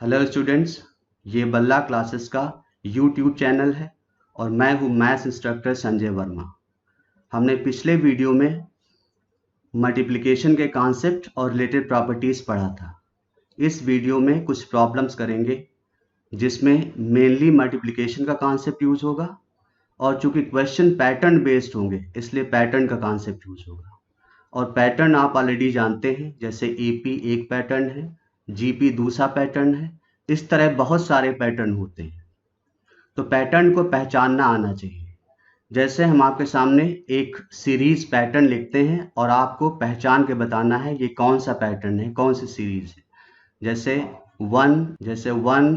Hello students, ये बल्ला classes का यूट्यूब चैनल है और मैं हूँ मैथ्स इंस्ट्रक्टर संजय वर्मा। हमने पिछले वीडियो में मल्टीप्लिकेशन के कॉन्सेप्ट और रिलेटेड प्रॉपर्टीज़ पढ़ा था। इस वीडियो में कुछ प्रॉब्लम्स करेंगे जिसमें मेनली मल्टीप्लिकेशन का कॉन्सेप्ट यूज होगा और चूंकि क्वेश्चन पैटर्न बेस्ड होंगे इसलिए पैटर्न का कॉन्सेप्ट यूज होगा। और पैटर्न आप ऑलरेडी जानते हैं, जैसे एपी एक पैटर्न है, जीपी दूसरा पैटर्न है, इस तरह बहुत सारे पैटर्न होते हैं। तो पैटर्न को पहचानना आना चाहिए। जैसे हम आपके सामने एक सीरीज पैटर्न लिखते हैं और आपको पहचान के बताना है ये कौन सा पैटर्न है, कौन सी सीरीज है। जैसे 1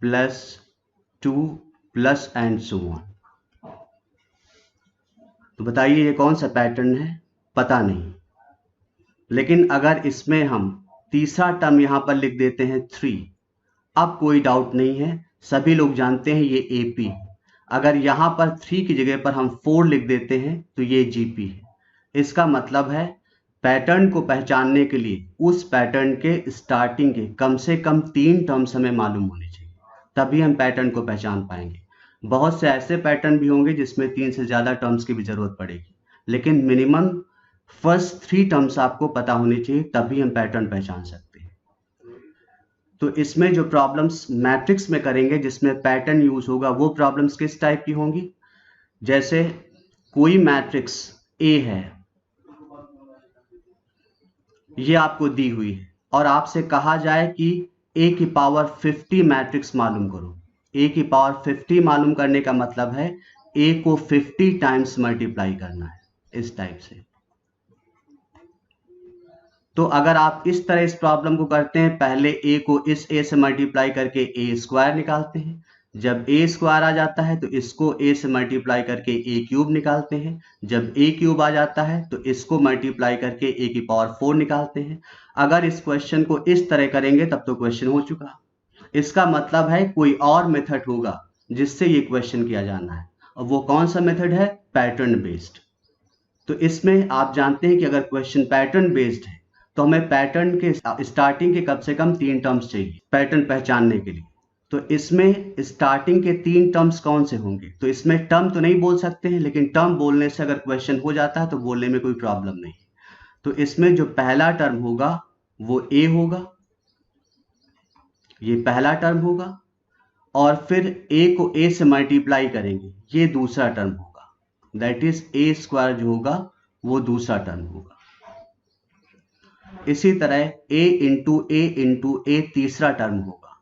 plus 2 plus and so on. तो बताइए ये कौन सा पैटर्न है, पता नहीं। लेकिन अगर इसमें हम तीसरा टर्म यहाँ पर लिख देते हैं 3, अब कोई डाउट नहीं है, सभी लोग जानते हैं ये एपी। अगर यहाँ पर 3 की जगह पर हम 4 लिख देते हैं तो ये जीपी है। इसका मतलब है पैटर्न को पहचानने के लिए उस पैटर्न के स्टार्टिंग के कम से कम 3 टर्म्स हमें मालूम होने चाहिए, तभी हम पैटर्न को पहचान पाएंगे। बहुत से ऐसे पैटर्न भी होंगे जिसमें 3 से ज़्यादा टर्म्स की भी ज़रूरत पड़ेगी, लेकिन मिनिमम फर्स्ट 3 टर्म्स आपको पता होने चाहिए, तभी हम पैटर्न पहचान सकते हैं। तो इसमें जो प्रॉब्लम्स मैट्रिक्स में करेंगे जिसमें पैटर्न यूज होगा वो प्रॉब्लम्स किस टाइप की होंगी। जैसे कोई मैट्रिक्स ए है, ये आपको दी हुई है और आपसे कहा जाए कि ए की पावर 50 मैट्रिक्स मालूम करो। ए की पावर 50 मालूम करने का मतलब है ए को 50 टाइम्स मल्टीप्लाई करना है, इस टाइप से। तो अगर आप इस तरह इस प्रॉब्लम को करते हैं, पहले ए को इस ए से मल्टीप्लाई करके ए स्क्वायर निकालते हैं, जब ए स्क्वायर आ जाता है तो इसको ए से मल्टीप्लाई करके ए क्यूब निकालते हैं, जब ए क्यूब आ जाता है तो इसको मल्टीप्लाई करके ए की पावर 4 निकालते हैं। अगर इस क्वेश्चन को इस तरह करेंगे तब तो क्वेश्चन हो चुका। इसका मतलब है कोई और मेथड होगा जिससे ये क्वेश्चन किया जाना है, और वो कौन सा मेथड है? Pattern based. तो इसमें आप जानते हैं कि अगर क्वेश्चन पैटर्न बेस्ड है तो हमें पैटर्न के स्टार्टिंग के कम से कम 3 टर्म्स चाहिए पैटर्न पहचानने के लिए। तो इसमें स्टार्टिंग के 3 टर्म्स कौन से होंगे? तो इसमें टर्म तो नहीं बोल सकते हैं, लेकिन टर्म बोलने से अगर क्वेश्चन हो जाता है तो बोलने में कोई प्रॉब्लम नहीं। तो इसमें जो पहला टर्म होगा वो ए होगा, ये पहला टर्म होगा, और फिर ए को ए से मल्टीप्लाई करेंगे, ये दूसरा टर्म होगा, दैट इज ए स्क्वायर जो होगा वो दूसरा टर्म होगा। इसी तरह a इंटू ए तीसरा टर्म होगा,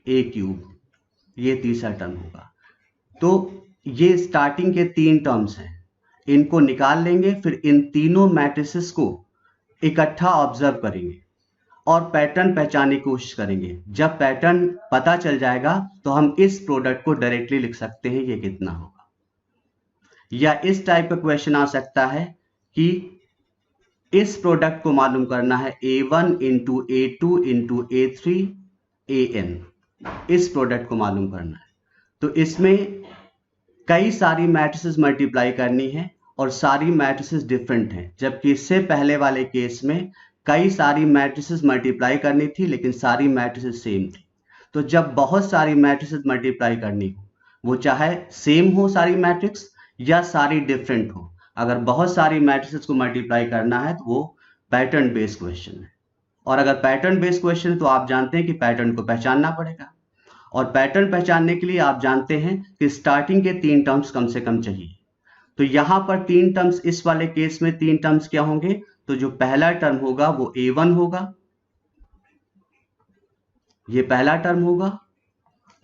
ए क्यूब, ये तीसरा टर्म होगा। तो ये स्टार्टिंग के 3 टर्म्स हैं, इनको निकाल लेंगे, फिर इन तीनों मैट्रिसेस को इकट्ठा ऑब्जर्व करेंगे और पैटर्न पहचानने की कोशिश करेंगे। जब पैटर्न पता चल जाएगा तो हम इस प्रोडक्ट को डायरेक्टली लिख सकते हैं ये कितना होगा। या इस टाइप का क्वेश्चन आ सकता है कि इस प्रोडक्ट को मालूम करना है a1 into a2 into a3 an, इस प्रोडक्ट को मालूम करना है। तो इसमें कई सारी मैट्रिसेस मल्टीप्लाई करनी है और सारी मैट्रिसेस डिफरेंट हैं, जबकि इससे पहले वाले केस में कई सारी मैट्रिसेस मल्टीप्लाई करनी थी लेकिन सारी मैट्रिसेस सेम थी। तो जब बहुत सारी मैट्रिसेस मल्टीप्लाई करनी हो, वो चाहे सेम हो सारी मैट्रिक्स या सारी डिफरेंट हो, अगर बहुत सारी मैट्रिसेस को मल्टीप्लाई करना है तो वो पैटर्न बेस्ड क्वेश्चन है। और अगर पैटर्न बेस्ड क्वेश्चन है तो आप जानते हैं कि पैटर्न को पहचानना पड़ेगा, और पैटर्न पहचानने के लिए आप जानते हैं कि स्टार्टिंग के 3 टर्म्स कम से कम चाहिए। तो यहां पर 3 टर्म्स, इस वाले केस में 3 टर्म्स क्या होंगे? तो जो पहला टर्म होगा वो a1 होगा, ये पहला टर्म होगा।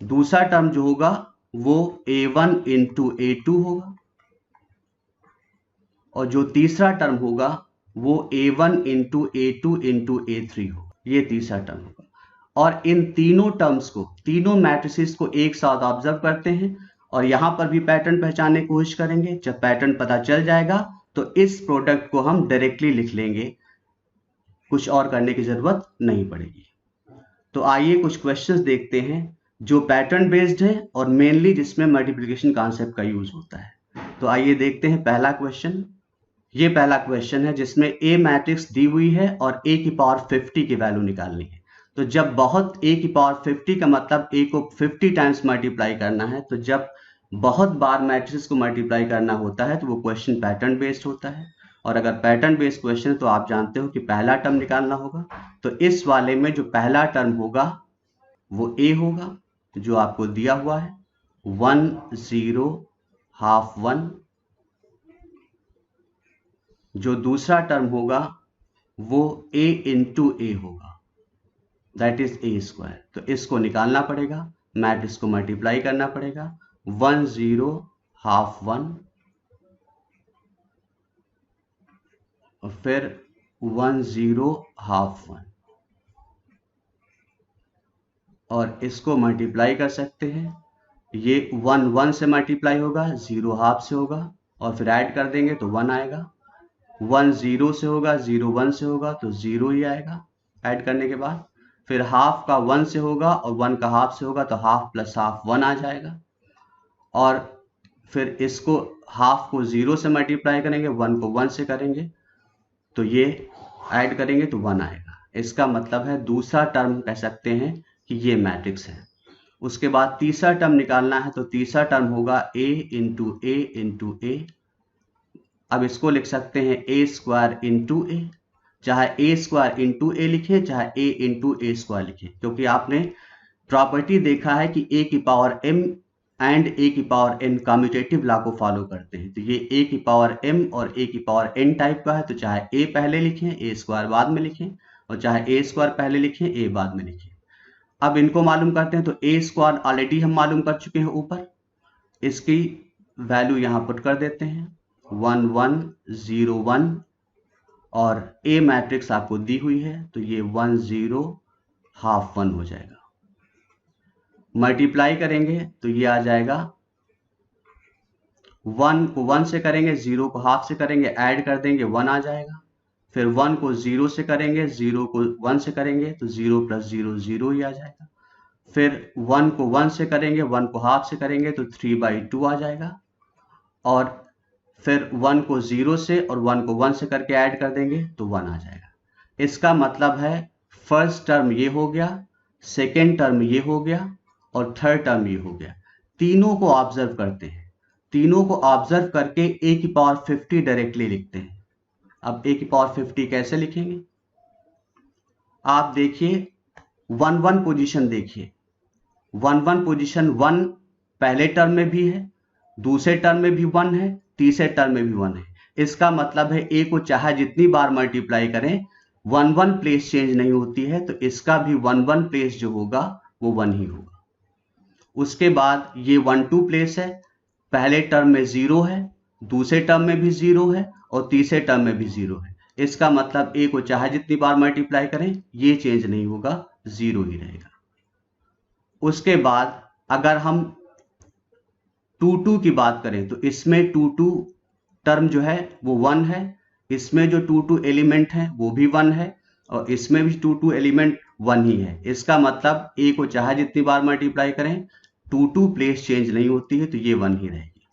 दूसरा टर्म जो होगा वो a1 इंटू a2 होगा, और जो तीसरा टर्म होगा वो a1 into a2 into a3 होगा, ये तीसरा टर्म होगा। और इन तीनों टर्म्स को, तीनों मैट्रिसेस को एक साथ ऑब्जर्व करते हैं और यहां पर भी पैटर्न पहचानने की कोशिश करेंगे। जब पैटर्न पता चल जाएगा तो इस प्रोडक्ट को हम डायरेक्टली लिख लेंगे, कुछ और करने की जरूरत नहीं पड़ेगी। तो आइए कुछ क्वेश्चंस देखते हैं जो पैटर्न बेस्ड है और मेनली जिसमें मल्टीप्लिकेशन कॉन्सेप्ट का यूज होता है। तो आइए देखते हैं पहला क्वेश्चन। ये पहला क्वेश्चन है जिसमें ए मैट्रिक्स दी हुई है और ए की पावर 50 की वैल्यू निकालनी है। तो जब बहुत ए की पावर 50 का मतलब ए को 50 टाइम्स मल्टीप्लाई करना है, तो जब बहुत बार मैट्रिक्स को मल्टीप्लाई करना होता है तो वो क्वेश्चन पैटर्न बेस्ड होता है। और अगर पैटर्न बेस्ड क्वेश्चन तो आप जानते हो कि पहला टर्म निकालना होगा। तो इस वाले में जो पहला टर्म होगा वो ए होगा जो आपको दिया हुआ है 1 0 हाफ 1। जो दूसरा टर्म होगा वो a इंटू ए होगा, दैट इज ए स्क्वायर। तो इसको निकालना पड़ेगा, मैट्रिक्स को मल्टीप्लाई करना पड़ेगा 1 0 हाफ 1 और फिर 1 0 हाफ 1 और इसको मल्टीप्लाई कर सकते हैं। ये 1 1 से मल्टीप्लाई होगा, 0 हाफ से होगा और फिर ऐड कर देंगे तो 1 आएगा। 1 0 से होगा, 0 1 से होगा तो 0 ही आएगा ऐड करने के बाद। फिर हाफ का 1 से होगा और 1 का हाफ से होगा तो हाफ प्लस हाफ 1 आ जाएगा। और फिर इसको हाफ को 0 से मल्टीप्लाई करेंगे, 1 को 1 से करेंगे तो ये ऐड करेंगे तो 1 आएगा। इसका मतलब है दूसरा टर्म कह सकते हैं कि ये मैट्रिक्स है। उसके बाद तीसरा टर्म निकालना है, तो तीसरा टर्म होगा a इंटू ए इंटू ए। अब इसको लिख सकते हैं ए स्क्वायर इंटू ए, चाहे ए स्क्वायर इंटू ए लिखे चाहे ए इंटू ए स्क्वायर लिखे, क्योंकि आपने प्रॉपर्टी देखा है कि ए की पावर m एंड ए की पावर n कम्यूटेटिव लॉ को फॉलो करते हैं। तो ये ए की पावर m और ए की पावर n टाइप का है, तो चाहे ए पहले लिखें ए स्क्वायर बाद में लिखें और चाहे ए स्क्वायर पहले लिखें ए बाद में लिखें। अब इनको मालूम करते हैं, तो ए स्क्वायर ऑलरेडी हम मालूम कर चुके हैं ऊपर, इसकी वैल्यू यहाँ पुट कर देते हैं 1 1 0 1 और ए मैट्रिक्स आपको दी हुई है तो ये 1 0 हाफ 1 हो जाएगा। मल्टीप्लाई करेंगे तो ये आ जाएगा 1 को 1 से करेंगे, 0 को हाफ से करेंगे, ऐड कर देंगे 1 आ जाएगा। फिर 1 को 0 से करेंगे, 0 को 1 से करेंगे तो 0 प्लस 0 0 ही आ जाएगा। फिर 1 को 1 से करेंगे, 1 को हाफ से करेंगे तो 3/2 आ जाएगा। और फिर 1 को 0 से और 1 को 1 से करके ऐड कर देंगे तो 1 आ जाएगा। इसका मतलब है फर्स्ट टर्म ये हो गया, सेकेंड टर्म ये हो गया और थर्ड टर्म ये हो गया। तीनों को ऑब्जर्व करते हैं, तीनों को ऑब्जर्व करके ए की पावर 50 डायरेक्टली लिखते हैं। अब ए की पावर 50 कैसे लिखेंगे? आप देखिए 1 1 पोजीशन देखिए, 1 1 पोजीशन 1 पहले टर्म में भी है, दूसरे टर्म में भी 1 है, तीसरे टर्म में भी 1 है। इसका मतलब है ए को चाहे जितनी बार मल्टीप्लाई करें 1 1 प्लेस चेंज नहीं होती है, तो इसका भी 1 1 प्लेस जो होगा वो 1 ही होगा। उसके बाद ये 1 2 प्लेस है, पहले टर्म में 0 है, दूसरे टर्म में भी 0 है और तीसरे टर्म में भी 0 है। इसका मतलब ए को चाहे जितनी बार मल्टीप्लाई करें ये चेंज नहीं होगा, 0 ही रहेगा। उसके बाद अगर हम 2 2 की बात करें तो इसमें 2 2 टर्म जो है वो 1 है, इसमें जो 2 2 एलिमेंट है वो भी 1 है और इसमें भी 2 2 एलिमेंट 1 ही है। इसका मतलब ए को चाहे जितनी बार मल्टीप्लाई करें 2 2 प्लेस चेंज नहीं होती है, तो ये 1 ही रहेगी।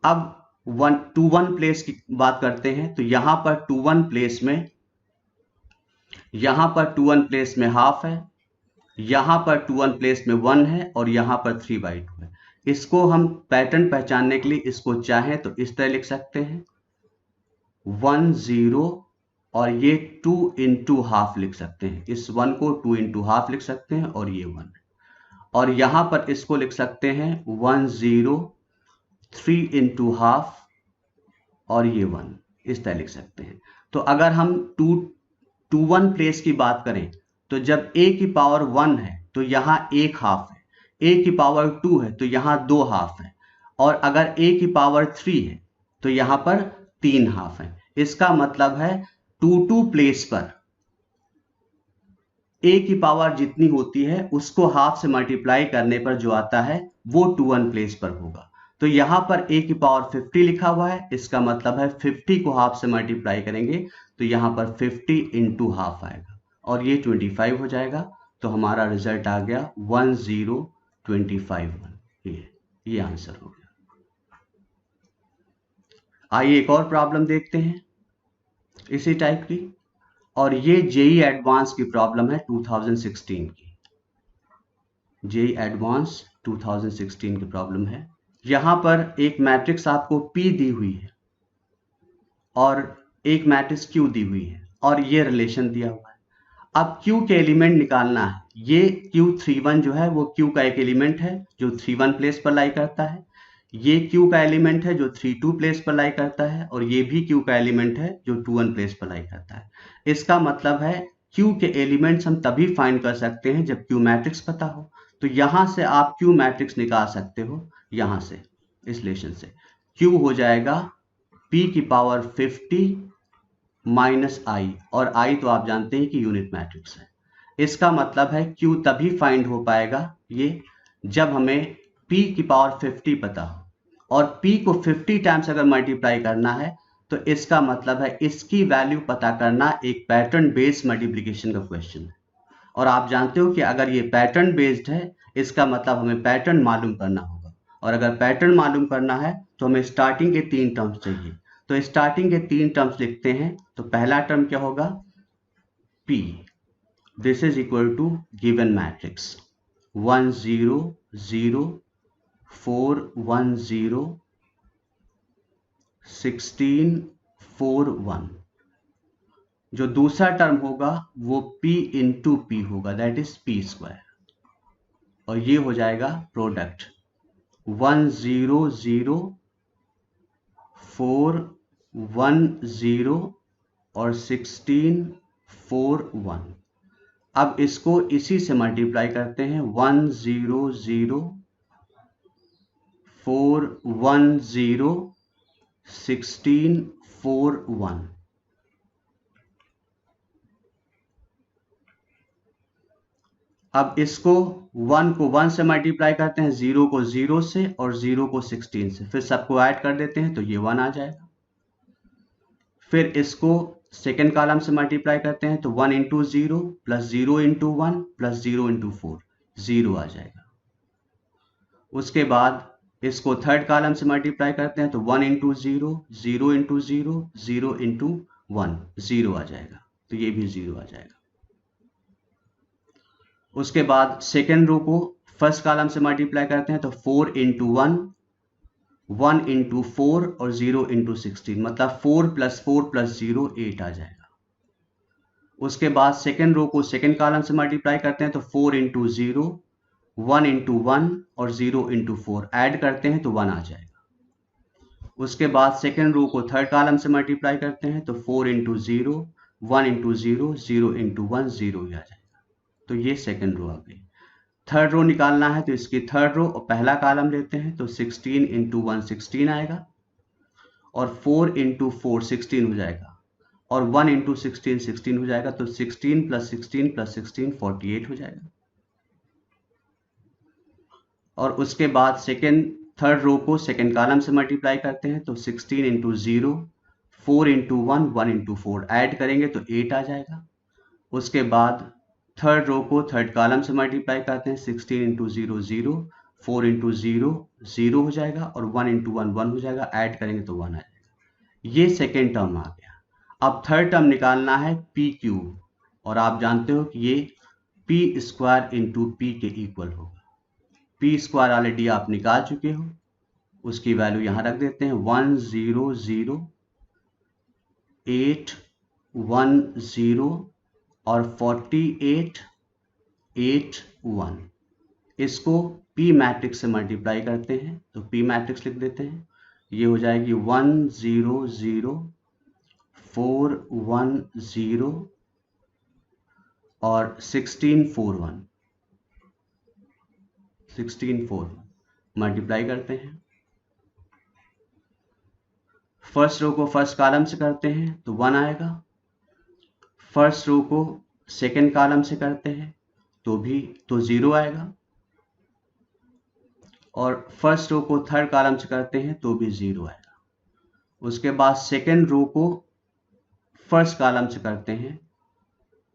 अब 1 2 1 प्लेस की बात करते हैं, तो यहां पर 2 1 प्लेस में, यहां पर 2 1 प्लेस में हाफ है, यहां पर 2 1 प्लेस में 1 है और यहां पर 3/2 है। इसको हम पैटर्न पहचानने के लिए इसको चाहें तो इस तरह लिख सकते हैं 1 0 और ये 2 इंटू हाफ लिख सकते हैं, इस 1 को 2 इंटू हाफ लिख सकते हैं और ये 1, और यहां पर इसको लिख सकते हैं 1 0 3 इंटू हाफ और ये 1, इस तरह लिख सकते हैं। तो अगर हम 2 1 प्लेस की बात करें तो जब a की पावर 1 है तो यहां एक हाफ है, a की पावर 2 है तो यहां 2 हाफ है, और अगर a की पावर 3 है तो यहां पर 3 हाफ है। इसका मतलब है 2 2 प्लेस पर a की पावर जितनी होती है उसको हाफ से मल्टीप्लाई करने पर जो आता है वो 2 1 प्लेस पर होगा। तो यहां पर a की पावर 50 लिखा हुआ है, इसका मतलब है 50 को हाफ से मल्टीप्लाई करेंगे तो यहां पर 50 इंटू हाफ आएगा और ये 25 हो जाएगा। तो हमारा रिजल्ट आ गया 1 0 25 1। ये आंसर हो गया। आइए एक और प्रॉब्लम देखते हैं इसी टाइप की, और ये जेई एडवांस की प्रॉब्लम है 2016 की। जेई एडवांस 2016 की प्रॉब्लम है। यहां पर एक मैट्रिक्स आपको P दी हुई है और एक मैट्रिक्स Q दी हुई है और ये रिलेशन दिया हुआ है। अब Q के एलिमेंट निकालना है। ये Q31 जो है वो Q का एक एलिमेंट है जो 31 प्लेस पर लाई करता है। ये Q का एलिमेंट है जो 32 प्लेस पर लाई करता है, और ये भी Q का एलिमेंट है जो 21 प्लेस पर लाई करता है। इसका मतलब है Q के एलिमेंट्स हम तभी फाइंड कर सकते हैं जब Q मैट्रिक्स पता हो। तो यहां से आप Q मैट्रिक्स निकाल सकते हो, यहां से इस रिलेशन से। Q हो जाएगा P की पावर 50 माइनस आई, और आई तो आप जानते हैं कि यूनिट मैट्रिक्स है। इसका मतलब है Q तभी फाइंड हो पाएगा ये जब हमें P की पावर 50 पता हो, और P को 50 टाइम्स अगर मल्टीप्लाई करना है तो इसका मतलब है इसकी वैल्यू पता करना एक पैटर्न बेस्ड मल्टीप्लिकेशन का क्वेश्चन है। और आप जानते हो कि अगर ये पैटर्न बेस्ड है इसका मतलब हमें पैटर्न मालूम करना होगा, और अगर पैटर्न मालूम करना है तो हमें स्टार्टिंग के 3 टर्म्स चाहिए। तो स्टार्टिंग के 3 टर्म्स लिखते हैं। तो पहला टर्म क्या होगा? P, this is equal to given matrix 1 0 0 4 1 0 16 4 1। जो दूसरा टर्म होगा वो P इंटू P होगा, दैट इज P स्क्वायर, और ये हो जाएगा प्रोडक्ट 1 0 0 4 1 0 और 16 4 1। अब इसको इसी से मल्टीप्लाई करते हैं 1 0 0 4 1 0 16 4 1। अब इसको 1 को 1 से मल्टीप्लाई करते हैं, 0 को 0 से और 0 को 16 से, फिर सबको ऐड कर देते हैं तो ये 1 आ जाएगा। फिर इसको सेकेंड कॉलम से मल्टीप्लाई करते हैं तो 1 into 0 plus 0 into 1 plus 0 into 4, 0 आ जाएगा। उसके बाद इसको थर्ड कॉलम से मल्टीप्लाई करते हैं तो 1 इंटू 0 0 इंटू 0 0 इंटू 1, 0 आ जाएगा, तो ये भी 0 आ जाएगा। उसके बाद सेकेंड रो को फर्स्ट कॉलम से मल्टीप्लाई करते हैं तो 4 इंटू 1 1 इंटू 4 और 0 इंटू 16, मतलब 4 प्लस 4 प्लस 0 8 आ जाएगा। उसके बाद सेकेंड रो को सेकेंड कॉलम से मल्टीप्लाई करते हैं तो 4 इंटू 0 1 इंटू 1 और 0 इंटू 4 ऐड करते हैं तो 1 आ जाएगा। उसके बाद सेकेंड रो को थर्ड कॉलम से मल्टीप्लाई करते हैं तो 4 इंटू 0 1 इंटू 0 0 इंटू 1 0 ही आ जाएगा। तो ये सेकेंड रो आ गई। थर्ड रो निकालना है तो इसकी थर्ड रो और पहला कॉलम लेते हैं तो 16 इंटू 1 16 आएगा, और 4 इंटू 4 16 हो जाएगा, और 1 इंटू 16 16 हो जाएगा, तो 16 प्लस 16 प्लस 16 48 हो जाएगा। और उसके बाद थर्ड रो को सेकेंड कॉलम से मल्टीप्लाई करते हैं तो 16 इंटू 0 4 इंटू 1 1 इंटू 4 ऐड करेंगे तो 8 आ जाएगा। उसके बाद थर्ड रो को थर्ड कॉलम से मल्टीप्लाई करते हैं 16 इंटू 0 0 4 इंटू 0 0 हो जाएगा, और 1 इंटू 1 1 हो जाएगा, ऐड करेंगे तो 1 आ जाएगा। ये सेकेंड टर्म आ गया। अब थर्ड टर्म निकालना है पी क्यूब, और आप जानते हो कि ये पी स्क्वायर इंटू पी के इक्वल होगा। पी स्क्वायर ऑलरेडी आप निकाल चुके हो, उसकी वैल्यू यहां रख देते हैं 1 0 0 8 1 0 और 48 8 1। इसको P मैट्रिक्स से मल्टीप्लाई करते हैं तो P मैट्रिक्स लिख देते हैं। ये हो जाएगी 1 0 0 4 1 0 और 16 4 1, 16 4 1 मल्टीप्लाई करते हैं। फर्स्ट रो को फर्स्ट कॉलम से करते हैं तो 1 आएगा। फर्स्ट रो को सेकेंड कॉलम से करते हैं तो 0 आएगा, और फर्स्ट रो को थर्ड कॉलम से करते हैं तो भी 0 आएगा। उसके बाद सेकेंड रो को फर्स्ट कॉलम से करते हैं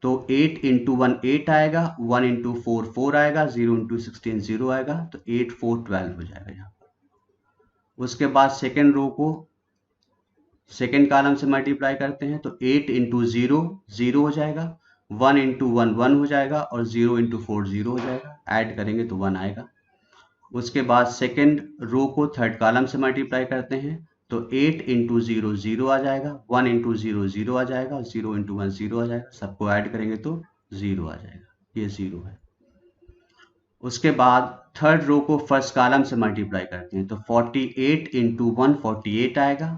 तो 8 इंटू 1 8 आएगा, 1 इंटू 4 4 आएगा, 0 इंटू 16 0 आएगा, तो 8 4 12 हो जाएगा यहाँ पर। उसके बाद सेकेंड रो को सेकेंड कॉलम से मल्टीप्लाई करते हैं तो 8 इंटू 0 0 हो जाएगा, 1 इंटू 1 1 हो जाएगा और 0 इंटू 4 0 हो जाएगा। ऐड करेंगे तो 1 आएगा। उसके बाद सेकेंड रो को थर्ड कॉलम से मल्टीप्लाई करते हैं तो 8 इंटू 0 0 आ जाएगा, 1 इंटू 0 0 आ जाएगा और 0 इंटू 1 0 आ जाएगा। सबको ऐड करेंगे तो 0 आ जाएगा, ये 0 है। उसके बाद थर्ड रो को फर्स्ट कॉलम से मल्टीप्लाई करते हैं तो 48 इंटू 1 48 आएगा,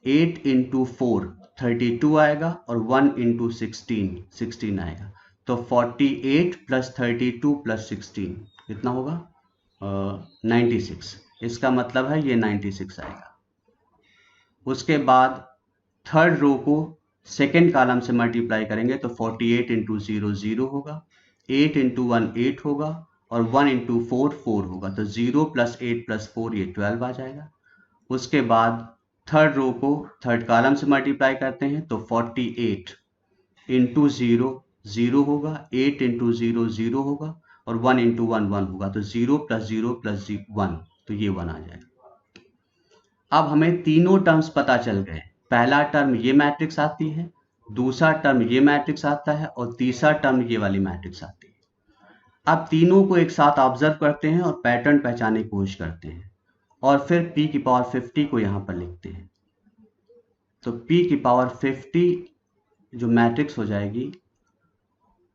8 इंटू 4 32 आएगा और 1 इंटू 16 16 आएगा। तो 48 प्लस 32 प्लस 16 कितना होगा? 96। इसका मतलब है ये 96 आएगा। उसके बाद थर्ड रो को सेकेंड कॉलम से मल्टीप्लाई करेंगे तो 48 इंटू 0 0 होगा, 8 इंटू 1 8 होगा और 1 इंटू 4 4 होगा। तो 0 प्लस 8 प्लस 4 ये 12 आ जाएगा। उसके बाद थर्ड रो को थर्ड कॉलम से मल्टीप्लाई करते हैं तो 48 इंटू 0 0 होगा, 8 इंटू 0 0 होगा और 1 इंटू 1 1 होगा। तो 0 प्लस 0 प्लस 1 तो ये 1 आ जाएगा। अब हमें तीनों टर्म्स पता चल गए। पहला टर्म ये मैट्रिक्स आती है, दूसरा टर्म ये मैट्रिक्स आता है और तीसरा टर्म ये वाली मैट्रिक्स आती है। अब तीनों को एक साथ ऑब्जर्व करते हैं और पैटर्न पहचानने की कोशिश करते हैं और फिर p की पावर 50 को यहाँ पर लिखते हैं। तो p की पावर 50 जो मैट्रिक्स हो जाएगी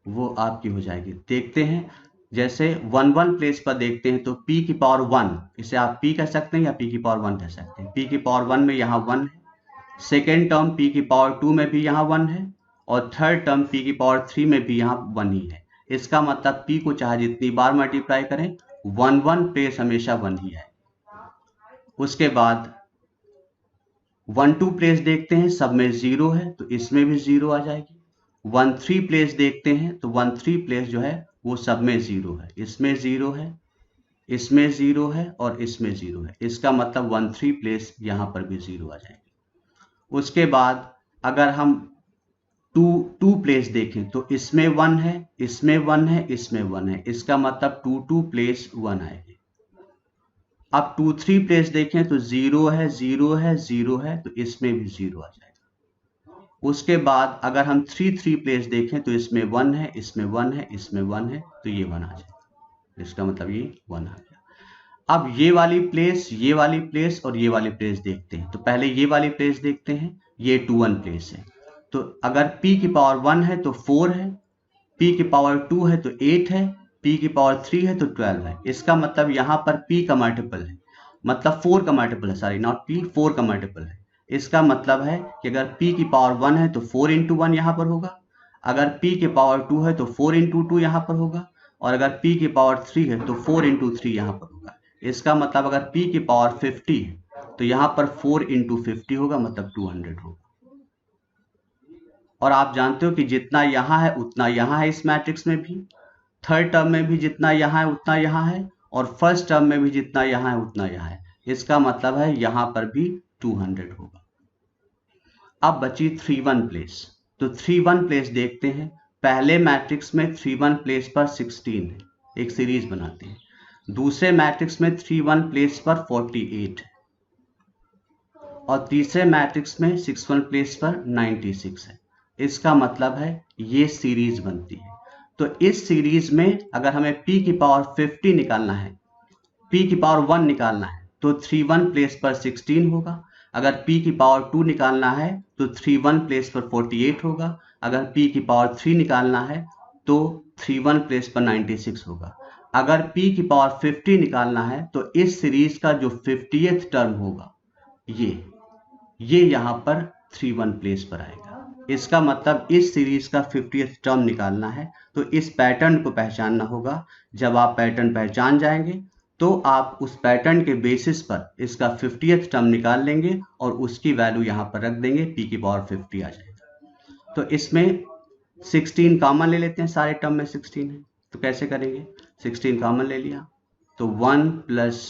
वो आपकी हो जाएगी। देखते हैं, जैसे 1 1 प्लेस पर देखते हैं तो p की पावर 1, इसे आप p कह सकते हैं या p की पावर 1 कह सकते हैं। p की पावर 1 में यहाँ 1 है, सेकेंड टर्म p की पावर 2 में भी यहाँ 1 है और थर्ड टर्म p की पावर 3 में भी यहाँ 1 ही है। इसका मतलब p को चाहे जितनी बार मल्टीप्लाई करें 1 1 प्लेस हमेशा 1 ही है। उसके बाद 1 2 प्लेस देखते हैं, सब में 0 है तो इसमें भी 0 आ जाएगी। 1 3 प्लेस देखते हैं तो 1 3 प्लेस जो है वो सब में 0 है, इसमें 0 है, इसमें 0 है और इसमें 0 है। इसका मतलब 1 3 प्लेस यहाँ पर भी 0 आ जाएगी। उसके बाद अगर हम 2 प्लेस देखें तो इसमें 1 है, इसमें 1 है, इसमें 1 है। इसका मतलब 2 2 प्लेस 1 आएगी। अब 2 3 प्लेस देखें तो 0 है, 0 है, 0 है तो इसमें भी 0 आ जाएगा। उसके बाद अगर हम 3 3 प्लेस देखें तो इसमें 1 है, इसमें 1 है, इसमें 1 है तो ये 1 आ जाएगा। इसका मतलब ये 1 आ गया। अब ये वाली प्लेस और ये वाली प्लेस देखते हैं। तो पहले ये वाली प्लेस देखते हैं, ये 2 1 प्लेस है। तो अगर p की पावर 1 है तो 4 है, p की पावर 2 है तो 8 है, p की पावर 3 है तो 12 है। इसका मतलब यहाँ पर p का मल्टीपल है, मतलब 4 का मल्टीपल है, सॉरी नॉट p, 4 का मल्टीपल है। इसका मतलब है कि अगर p की पावर 1 है तो 4 इंटू 1 यहाँ पर होगा, अगर p की पावर 2 है तो 4 इंटू 2 यहाँ पर होगा और अगर p की पावर 3 है तो 4 इंटू 3 यहाँ पर होगा। इसका मतलब अगर p की पावर 50 है तो यहाँ पर 4 इंटू 50 होगा, मतलब 200 होगा। और आप जानते हो कि जितना यहाँ है उतना यहाँ है इस मैट्रिक्स में भी, थर्ड टर्म में भी जितना यहाँ है उतना यहाँ है और फर्स्ट टर्म में भी जितना यहाँ है उतना यहाँ है। इसका मतलब है यहाँ पर भी 200 होगा। अब बची 3 1 प्लेस। तो 3 1 प्लेस देखते हैं। पहले मैट्रिक्स में 3 1 प्लेस पर 16 है, एक सीरीज बनाते हैं। दूसरे मैट्रिक्स में 3 1 प्लेस पर 48 है और तीसरे मैट्रिक्स में 6 1 प्लेस पर 96 है। इसका मतलब है ये सीरीज बनती है। तो इस सीरीज में अगर हमें p की पावर 50 निकालना है, p की पावर 1 निकालना है तो 3 1 प्लेस पर 16 होगा। अगर p की पावर 2 निकालना है तो 3 1 प्लेस पर 48 होगा। अगर p की पावर 3 निकालना है तो 3 1 प्लेस पर 96 होगा। अगर p की पावर 50 निकालना है तो इस सीरीज का जो 50th टर्म होगा ये यहाँ पर 3 1 प्लेस पर आएगा। इसका मतलब इस सीरीज का 50th टर्म निकालना है तो इस पैटर्न को पहचानना होगा। जब आप पैटर्न पहचान जाएंगे तो आप उस पैटर्न के बेसिस पर इसका 50th टर्म निकाल लेंगे और उसकी वैल्यू यहाँ पर रख देंगे, p की पावर 50 आ जाएगा। तो इसमें 16 कॉमन ले लेते हैं, सारे टर्म में 16 है तो कैसे करेंगे? 16 कॉमन ले लिया तो 1 plus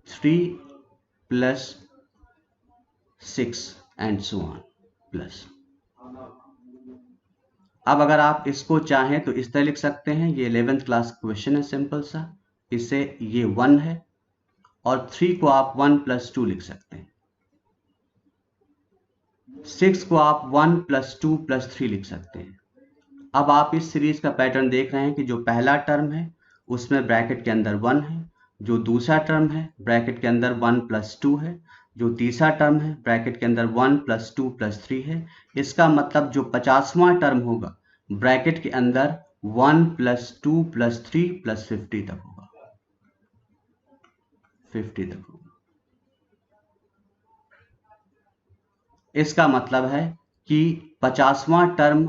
3 plus 6 and so on plus. अब अगर आप इसको चाहें तो इस तरह लिख सकते हैं, ये 11th क्लास क्वेश्चन है सिंपल सा। इसे ये 1 है और 3 को आप 1 प्लस 2 लिख सकते हैं। 6 को आप 1 + 2 + 3 लिख सकते हैं। अब आप इस सीरीज का पैटर्न देख रहे हैं कि जो पहला टर्म है उसमें ब्रैकेट के अंदर 1 है, जो दूसरा टर्म है ब्रैकेट के अंदर 1 + 2 है, जो तीसरा टर्म है ब्रैकेट के अंदर 1 + 2 + 3 है। इसका मतलब जो 50वां टर्म होगा ब्रैकेट के अंदर 1 + 2 + 3 + 50 तक होगा, 50 तक होगा। इसका मतलब है कि 50वां टर्म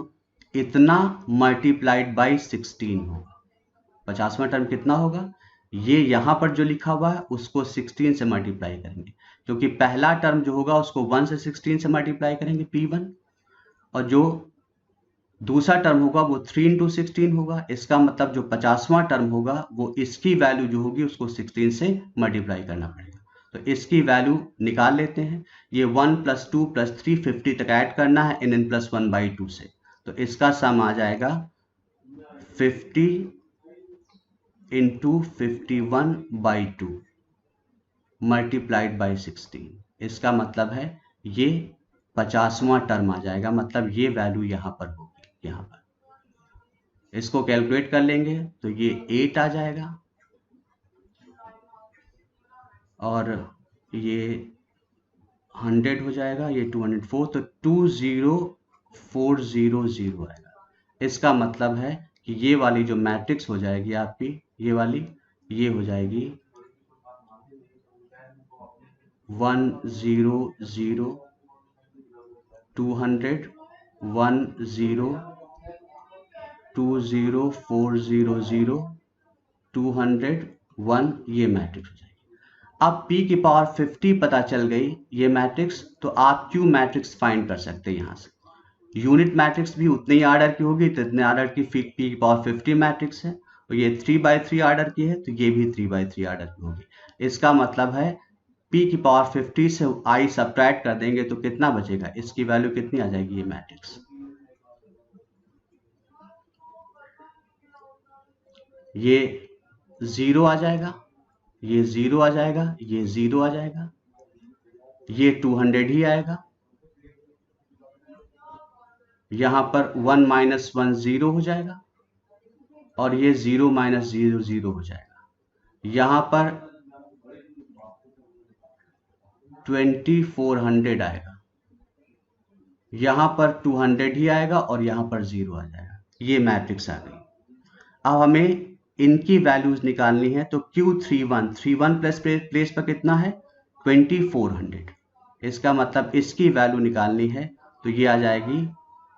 इतना मल्टीप्लाइड बाई 16 होगा। 50वां टर्म कितना होगा, ये यहां पर जो लिखा हुआ है उसको 16 से मल्टीप्लाई करेंगे, क्योंकि पहला टर्म जो होगा उसको 1 से 16 से मल्टीप्लाई करेंगे P1, और जो दूसरा टर्म होगा वो 3 × 16 होगा। इसका मतलब जो 50वां टर्म होगा वो इसकी वैल्यू जो होगी उसको 16 से मल्टीप्लाई करना पड़ेगा। तो इसकी वैल्यू निकाल लेते हैं। ये 1 + 2 + 3 50 तक ऐड करना है n + 1/2 से, तो इसका सम आ जाएगा 50 × 51/2 मल्टीप्लाइड बाई 16। इसका मतलब है ये 50वां टर्म आ जाएगा, मतलब ये वैल्यू यहां पर होगी। यहां पर इसको कैलकुलेट कर लेंगे तो ये 8 आ जाएगा, और ये 100 हो जाएगा, ये 204, तो 20400 आएगा। इसका मतलब है कि ये वाली जो मैट्रिक्स हो जाएगी आपकी, ये वाली, ये हो जाएगी 1 0 0 200 1 0 20400 200 1, ये मैट्रिक्स हो जाएगी। अब P⁴50 पता चल गई ये मैट्रिक्स, तो आप Q मैट्रिक्स फाइंड कर सकते हैं यहां से। यूनिट मैट्रिक्स भी उतने ही आर्डर की होगी, तो इतने आर्डर की P⁴50 मैट्रिक्स है, तो ये 3/3 आर्डर की है, तो ये भी 3/3 आर्डर की होगी। इसका मतलब है P⁴50 से I सब्ट्रैक्ट कर देंगे तो कितना बचेगा, इसकी वैल्यू कितनी आ जाएगी, ये मैट्रिक्स, ये 0 आ जाएगा, ये 0 आ जाएगा, ये 0 आ जाएगा, ये 200 ही आएगा, यहां पर 1 - 1 0 हो जाएगा, और ये 0 - 0 0 हो जाएगा। यहां पर 2400 आएगा, यहां पर 200 ही आएगा, और यहां पर 0 आ जाएगा। ये मैट्रिक्स आ गई। अब हमें इनकी वैल्यूज निकालनी है, तो Q31 प्लेस पर कितना है, 2400। इसका मतलब इसकी वैल्यू निकालनी है, तो ये आ जाएगी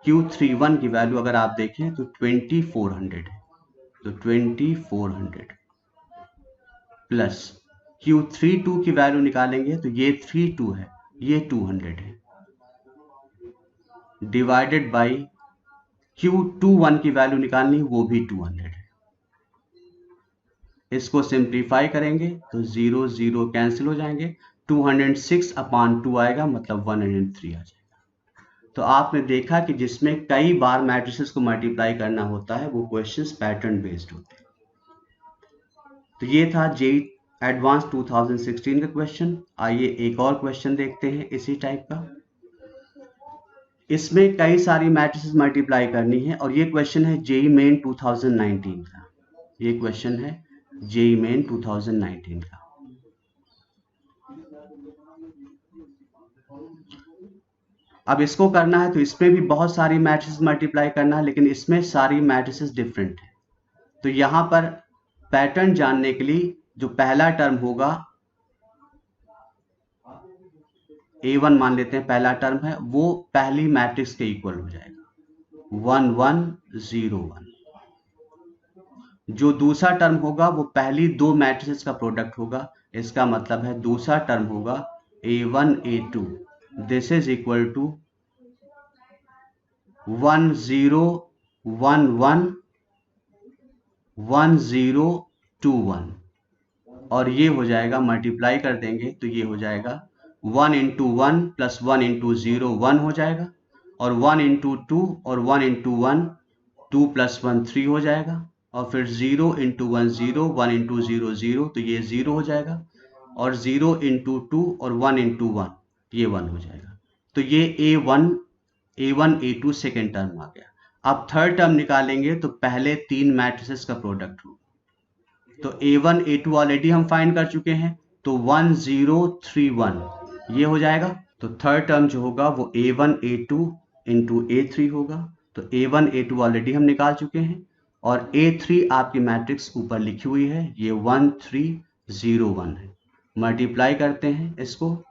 Q31 की वैल्यू अगर आप देखें तो 2400 है, तो 2400 प्लस Q32 की वैल्यू निकालेंगे तो ये 32 है, ये 200 है, डिवाइडेड बाई Q21 की वैल्यू निकालनी, वो भी 200 है। इसको सिंप्लीफाई करेंगे तो 0 0 कैंसिल हो जाएंगे, 206/2 आएगा, मतलब 103 आ जाएगा। तो आपने देखा कि जिसमें कई बार मैट्रिसेस को मल्टीप्लाई करना होता है वो क्वेश्चंस पैटर्न बेस्ड होते हैं। तो ये था JEE एडवांस 2016 का क्वेश्चन। आइए एक और क्वेश्चन देखते हैं इसी टाइप का। इसमें कई सारी मैट्रिसेस मल्टीप्लाई करनी है, और ये क्वेश्चन है JEE मेन 2019 का। ये क्वेश्चन है JEE मेन 2019 का। अब इसको करना है तो इसमें भी बहुत सारी मैट्रिसेस मल्टीप्लाई करना है, लेकिन इसमें सारी मैट्रिसेस डिफरेंट है। तो यहां पर पैटर्न जानने के लिए जो पहला टर्म होगा A1 मान लेते हैं, पहला टर्म है, वो पहली मैट्रिक्स के इक्वल हो जाएगा 1 1 0 1। जो दूसरा टर्म होगा वो पहली दो मैट्रिसेस का प्रोडक्ट होगा। इसका मतलब है दूसरा टर्म होगा A1 A2, this is equal to 1 0 1 1 1 0 2 1, और ये हो जाएगा, मल्टीप्लाई कर देंगे तो ये हो जाएगा 1 × 1 + 1 × 0 1 हो जाएगा, और 1 × 2 और 1 × 1 2 + 1 3 हो जाएगा, और फिर 0 × 1 0 1 × 0 0, तो ये 0 हो जाएगा, और 0 × 2 और 1 × 1 ये 1 हो जाएगा। तो ये A1 A2 सेकेंड टर्म आ गया। अब थर्ड टर्म निकालेंगे तो पहले 3 मैट्रिसेस का प्रोडक्ट होगा। तो A1 A2 ऑलरेडी हम फाइंड कर चुके हैं, तो 1 0 3 1 ये हो जाएगा। तो थर्ड टर्म जो होगा वो A1 A2 इंटू A3 होगा। तो A1 A2 ऑलरेडी हम निकाल चुके हैं, और A3 आपकी मैट्रिक्स ऊपर लिखी हुई है, ये 1 3 0 1 है। मल्टीप्लाई करते हैं इसको,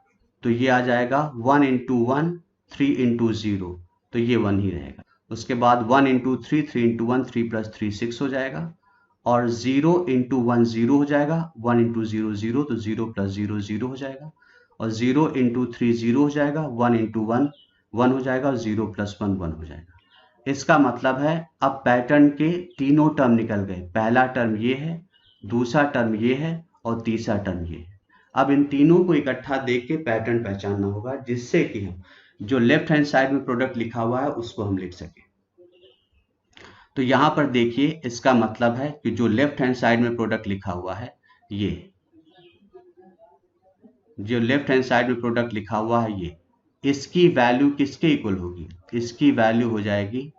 तो ये आ जाएगा 1 इंटू 1 3 इंटू 0, तो ये 1 ही रहेगा। उसके बाद 1 इंटू 3 3 इंटू 1 3 प्लस 3 6 हो जाएगा, और 0 इंटू 1 0 हो जाएगा, 1 इंटू 0 0, तो 0 प्लस 0 0 हो जाएगा, और 0 इंटू 3 0 हो जाएगा, 1 इंटू 1 1 हो जाएगा, और 0 प्लस 1 1 हो जाएगा। इसका मतलब है अब पैटर्न के तीनों टर्म निकल गए। पहला टर्म ये है, दूसरा टर्म ये है, और तीसरा टर्म ये है। अब इन तीनों को इकट्ठा देख के पैटर्न पहचानना होगा, जिससे कि हम जो लेफ्ट हैंड साइड में प्रोडक्ट लिखा हुआ है उसको हम लिख सकें। तो यहां पर देखिए, इसका मतलब है कि जो लेफ्ट हैंड साइड में प्रोडक्ट लिखा हुआ है, ये जो लेफ्ट हैंड साइड में प्रोडक्ट लिखा हुआ है, ये इसकी वैल्यू किसके इक्वल होगी? इसकी वैल्यू हो जाएगी,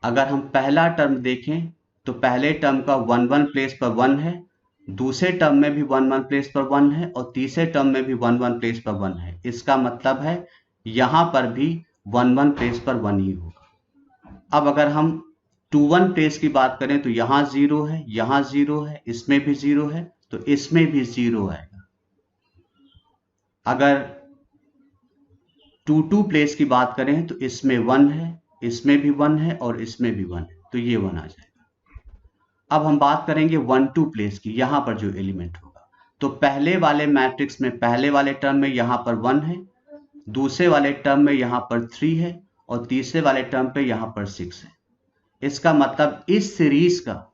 अगर हम पहला टर्म देखें तो पहले टर्म का 1 1 प्लेस पर 1 है, दूसरे टर्म में भी 1 1 प्लेस पर 1 है, और तीसरे टर्म में भी 1 1 प्लेस पर 1 है। इसका मतलब है यहां पर भी 1 1 प्लेस पर 1 ही होगा। अब अगर हम 2 1 प्लेस की बात करें तो यहां 0 है, यहां 0 है, इसमें भी 0 है, तो इसमें भी 0 आएगा। अगर 2 2 प्लेस की बात करें तो इसमें 1 है, इसमें भी 1 है, और इसमें भी 1 है, तो ये 1 आ जाएगा। अब हम बात करेंगे 1 2 प्लेस की, यहां पर जो एलिमेंट होगा, तो पहले वाले मैट्रिक्स में पहले वाले टर्म में यहां पर 1 है, दूसरे वाले टर्म में यहां पर 3 है, और तीसरे वाले टर्म पे यहां पर 6 है। इसका मतलब इस सीरीज का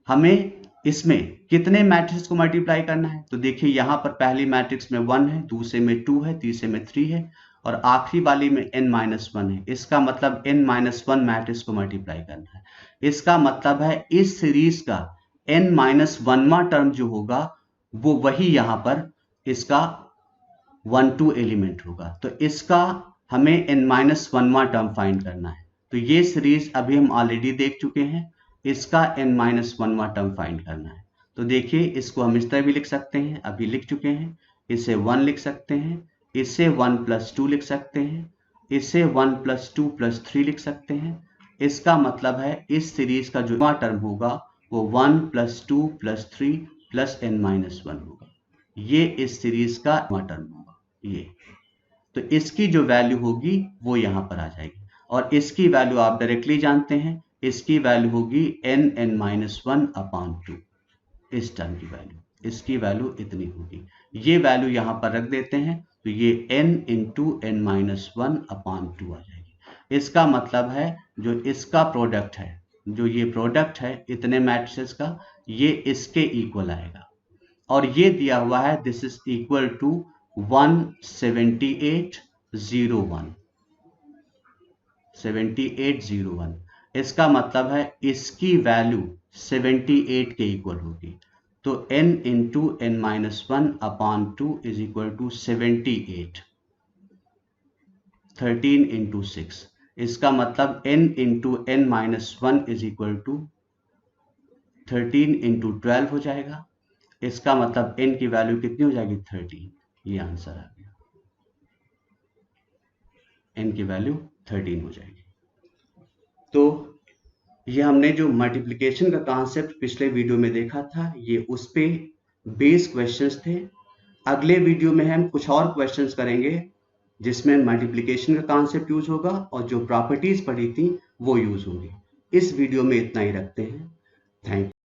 हमें इसमें कितने मैट्रिक्स को मल्टीप्लाई करना है? तो देखिए, यहां पर पहली मैट्रिक्स में 1 है, दूसरे में 2 है, तीसरे में 3 है, और आखिरी वाली में n-1 है। इसका मतलब n-1 मैट्रिक्स को मल्टीप्लाई करना है। इसका मतलब है इस सीरीज का n-1वां टर्म जो होगा वो वही यहां पर इसका 1 2 एलिमेंट होगा। तो इसका हमें n-1वां टर्म फाइंड करना है। तो ये सीरीज अभी हम ऑलरेडी देख चुके हैं, इसका n-1वां टर्म फाइंड करना है। तो देखिए, इसको हम इस तरह भी लिख सकते हैं, अभी लिख चुके हैं। इसे 1 लिख सकते हैं, इसे 1 + 2 लिख सकते हैं, इसे 1 + 2 + 3 लिख सकते हैं। इसका मतलब है इस सीरीज का जो टर्म होगा वो 1 + 2 + 3 + n-1 होगा। ये इस सीरीज का टर्म होगा ये। तो इसकी जो वैल्यू होगी वो यहां पर आ जाएगी, और इसकी वैल्यू आप डायरेक्टली जानते हैं, इसकी वैल्यू होगी n-1/2। इस टर्म की वैल्यू, इसकी वैल्यू इतनी होगी। ये वैल्यू यहां पर रख देते हैं, तो ये n × n-1/2 आ जाएगी। इसका मतलब है जो इसका प्रोडक्ट है, जो ये प्रोडक्ट है इतने मैट्रिसेस का, ये इसके इक्वल आएगा। और ये दिया हुआ है, दिस इज इक्वल टू 17801। 7801। इसका मतलब है इसकी वैल्यू 78 के इक्वल होगी। तो n × n-1/2 is equal to 78। 13 × 6। इसका मतलब n × n-1 is equal to 13 × 12 हो जाएगा। इसका मतलब n की वैल्यू कितनी हो जाएगी? 13। ये आंसर आ गया, n की वैल्यू 13 हो जाएगी। तो ये हमने जो मल्टीप्लिकेशन का कॉन्सेप्ट पिछले वीडियो में देखा था, ये उस पे बेस क्वेश्चंस थे। अगले वीडियो में हम कुछ और क्वेश्चंस करेंगे जिसमें मल्टीप्लिकेशन का कॉन्सेप्ट यूज होगा, और जो प्रॉपर्टीज पढ़ी थी वो यूज होंगी। इस वीडियो में इतना ही रखते हैं। Thank you.